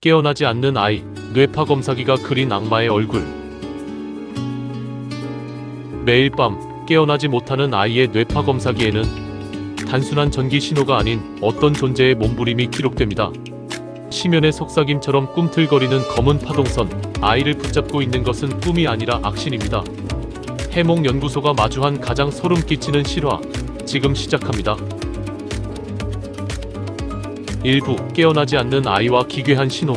깨어나지 않는 아이, 뇌파 검사기가 그린 악마의 얼굴. 매일 밤 깨어나지 못하는 아이의 뇌파 검사기에는 단순한 전기 신호가 아닌 어떤 존재의 몸부림이 기록됩니다. 심연의 속삭임처럼 꿈틀거리는 검은 파동선, 아이를 붙잡고 있는 것은 꿈이 아니라 악신입니다. 해몽연구소가 마주한 가장 소름 끼치는 실화, 지금 시작합니다. 일부 깨어나지 않는 아이와 기괴한 신호.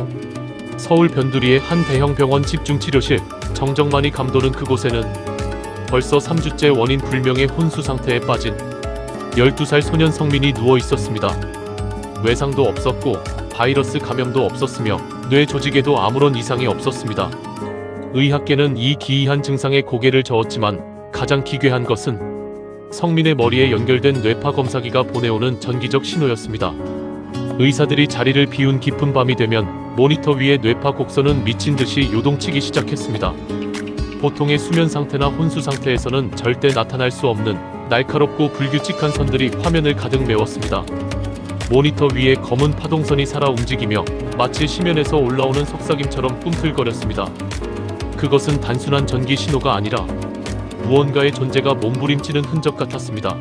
서울 변두리의 한 대형 병원 집중치료실. 정정만이 감도는 그곳에는 벌써 3주째 원인 불명의 혼수 상태에 빠진 12살 소년 성민이 누워 있었습니다. 외상도 없었고 바이러스 감염도 없었으며 뇌 조직에도 아무런 이상이 없었습니다. 의학계는 이 기이한 증상에 고개를 저었지만 가장 기괴한 것은 성민의 머리에 연결된 뇌파 검사기가 보내오는 전기적 신호였습니다. 의사들이 자리를 비운 깊은 밤이 되면 모니터 위에 뇌파 곡선은 미친 듯이 요동치기 시작했습니다. 보통의 수면 상태나 혼수 상태에서는 절대 나타날 수 없는 날카롭고 불규칙한 선들이 화면을 가득 메웠습니다. 모니터 위에 검은 파동선이 살아 움직이며 마치 심연에서 올라오는 속삭임처럼 꿈틀거렸습니다. 그것은 단순한 전기 신호가 아니라 무언가의 존재가 몸부림치는 흔적 같았습니다.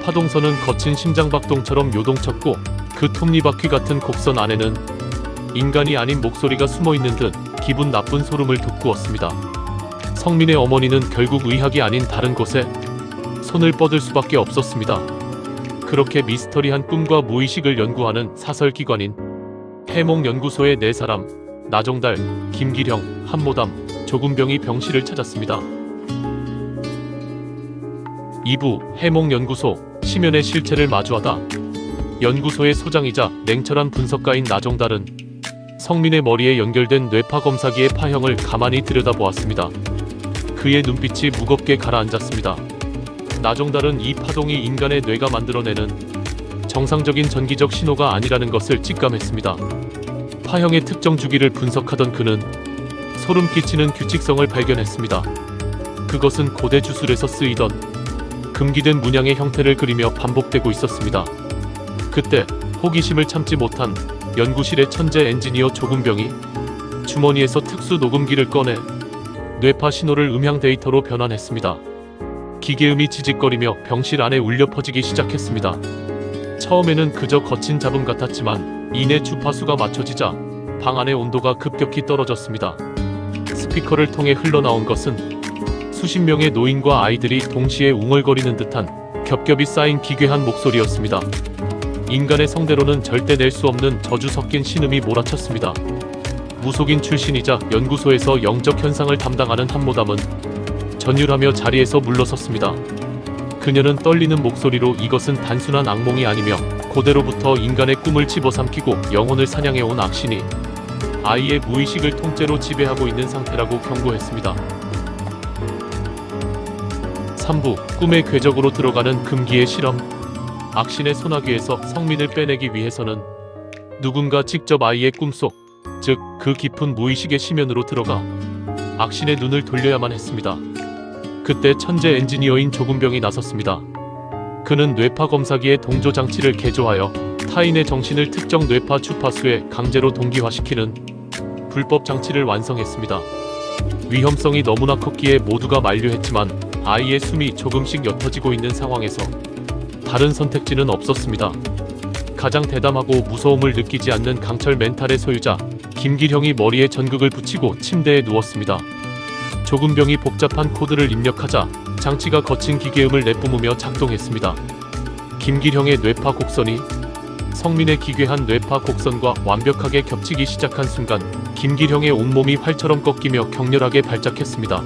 파동선은 거친 심장박동처럼 요동쳤고 그 톱니바퀴 같은 곡선 안에는 인간이 아닌 목소리가 숨어있는 듯 기분 나쁜 소름을 돋구었습니다. 성민의 어머니는 결국 의학이 아닌 다른 곳에 손을 뻗을 수밖에 없었습니다. 그렇게 미스터리한 꿈과 무의식을 연구하는 사설기관인 해몽연구소의 4사람, 나정달, 김기령, 한모담, 조금병이 병실을 찾았습니다. 2부 해몽연구소, 심연의 실체를 마주하다. 연구소의 소장이자 냉철한 분석가인 나정달은 성민의 머리에 연결된 뇌파 검사기의 파형을 가만히 들여다보았습니다. 그의 눈빛이 무겁게 가라앉았습니다. 나정달은 이 파동이 인간의 뇌가 만들어내는 정상적인 전기적 신호가 아니라는 것을 직감했습니다. 파형의 특정 주기를 분석하던 그는 소름 끼치는 규칙성을 발견했습니다. 그것은 고대 주술에서 쓰이던 금기된 문양의 형태를 그리며 반복되고 있었습니다. 그때 호기심을 참지 못한 연구실의 천재 엔지니어 조금병이 주머니에서 특수 녹음기를 꺼내 뇌파 신호를 음향 데이터로 변환했습니다. 기계음이 지직거리며 병실 안에 울려 퍼지기 시작했습니다. 처음에는 그저 거친 잡음 같았지만 이내 주파수가 맞춰지자 방 안의 온도가 급격히 떨어졌습니다. 스피커를 통해 흘러나온 것은 수십 명의 노인과 아이들이 동시에 웅얼거리는 듯한 겹겹이 쌓인 기괴한 목소리였습니다. 인간의 성대로는 절대 낼 수 없는 저주 섞인 신음이 몰아쳤습니다. 무속인 출신이자 연구소에서 영적 현상을 담당하는 한모담은 전율하며 자리에서 물러섰습니다. 그녀는 떨리는 목소리로 이것은 단순한 악몽이 아니며 고대로부터 인간의 꿈을 집어삼키고 영혼을 사냥해온 악신이 아이의 무의식을 통째로 지배하고 있는 상태라고 경고했습니다. 3부 꿈의 궤적으로 들어가는 금기의 실험. 악신의 소나귀에서 성민을 빼내기 위해서는 누군가 직접 아이의 꿈속, 즉 그 깊은 무의식의 심연으로 들어가 악신의 눈을 돌려야만 했습니다. 그때 천재 엔지니어인 조금병이 나섰습니다. 그는 뇌파 검사기의 동조 장치를 개조하여 타인의 정신을 특정 뇌파 주파수에 강제로 동기화시키는 불법 장치를 완성했습니다. 위험성이 너무나 컸기에 모두가 만류했지만 아이의 숨이 조금씩 옅어지고 있는 상황에서 다른 선택지는 없었습니다. 가장 대담하고 무서움을 느끼지 않는 강철 멘탈의 소유자 김기령이 머리에 전극을 붙이고 침대에 누웠습니다. 조금병이 복잡한 코드를 입력하자 장치가 거친 기계음을 내뿜으며 작동했습니다. 김기령의 뇌파 곡선이 성민의 기괴한 뇌파 곡선과 완벽하게 겹치기 시작한 순간 김기령의 온몸이 활처럼 꺾이며 격렬하게 발작했습니다.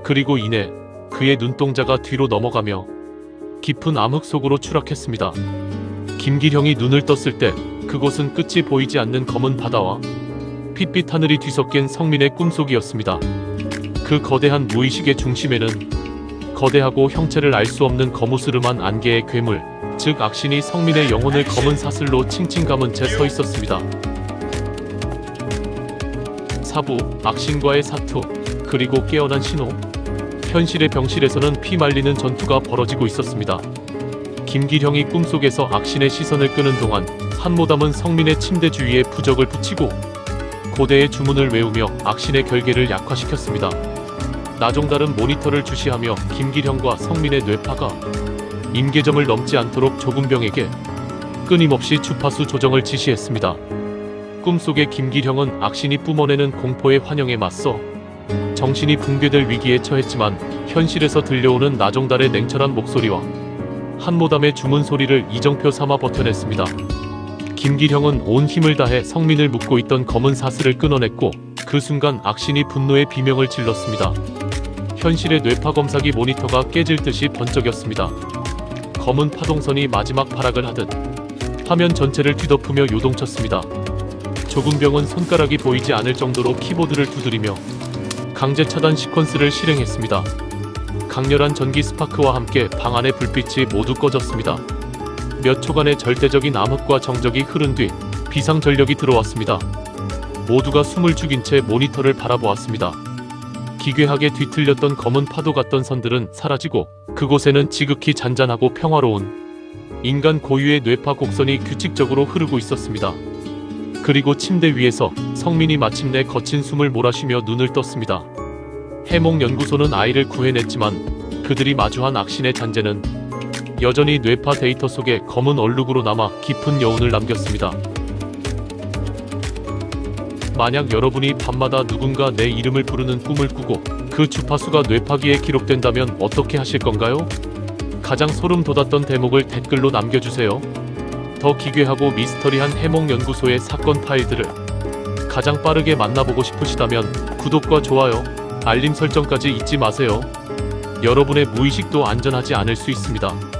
그리고 이내 그의 눈동자가 뒤로 넘어가며 깊은 암흑 속으로 추락했습니다. 김기령이 눈을 떴을 때 그곳은 끝이 보이지 않는 검은 바다와 핏빛 하늘이 뒤섞인 성민의 꿈속이었습니다. 그 거대한 무의식의 중심에는 거대하고 형체를 알 수 없는 거무스름한 안개의 괴물, 즉 악신이 성민의 영혼을 검은 사슬로 칭칭 감은 채 서 있었습니다. 4부 악신과의 사투, 그리고 깨어난 신호. 현실의 병실에서는 피 말리는 전투가 벌어지고 있었습니다. 김기령이 꿈속에서 악신의 시선을 끄는 동안 한모담은 성민의 침대 주위에 부적을 붙이고 고대의 주문을 외우며 악신의 결계를 약화시켰습니다. 나종달은 모니터를 주시하며 김기령과 성민의 뇌파가 임계점을 넘지 않도록 조군병에게 끊임없이 주파수 조정을 지시했습니다. 꿈속의 김기령은 악신이 뿜어내는 공포의 환영에 맞서 정신이 붕괴될 위기에 처했지만 현실에서 들려오는 나종달의 냉철한 목소리와 한모담의 주문 소리를 이정표 삼아 버텨냈습니다. 김기령은 온 힘을 다해 성민을 묶고 있던 검은 사슬을 끊어냈고 그 순간 악신이 분노의 비명을 질렀습니다. 현실의 뇌파 검사기 모니터가 깨질 듯이 번쩍였습니다. 검은 파동선이 마지막 발악을 하듯 화면 전체를 뒤덮으며 요동쳤습니다. 조군병은 손가락이 보이지 않을 정도로 키보드를 두드리며 강제 차단 시퀀스를 실행했습니다. 강렬한 전기 스파크와 함께 방 안의 불빛이 모두 꺼졌습니다. 몇 초간의 절대적인 암흑과 정적이 흐른 뒤 비상전력이 들어왔습니다. 모두가 숨을 죽인 채 모니터를 바라보았습니다. 기괴하게 뒤틀렸던 검은 파도 같던 선들은 사라지고 그곳에는 지극히 잔잔하고 평화로운 인간 고유의 뇌파 곡선이 규칙적으로 흐르고 있었습니다. 그리고 침대 위에서 성민이 마침내 거친 숨을 몰아쉬며 눈을 떴습니다. 해몽연구소는 아이를 구해냈지만 그들이 마주한 악신의 잔재는 여전히 뇌파 데이터 속에 검은 얼룩으로 남아 깊은 여운을 남겼습니다. 만약 여러분이 밤마다 누군가 내 이름을 부르는 꿈을 꾸고 그 주파수가 뇌파기에 기록된다면 어떻게 하실 건가요? 가장 소름 돋았던 대목을 댓글로 남겨주세요. 더 기괴하고 미스터리한 해몽연구소의 사건 파일들을 가장 빠르게 만나보고 싶으시다면 구독과 좋아요, 알림 설정까지 잊지 마세요. 여러분의 무의식도 안전하지 않을 수 있습니다.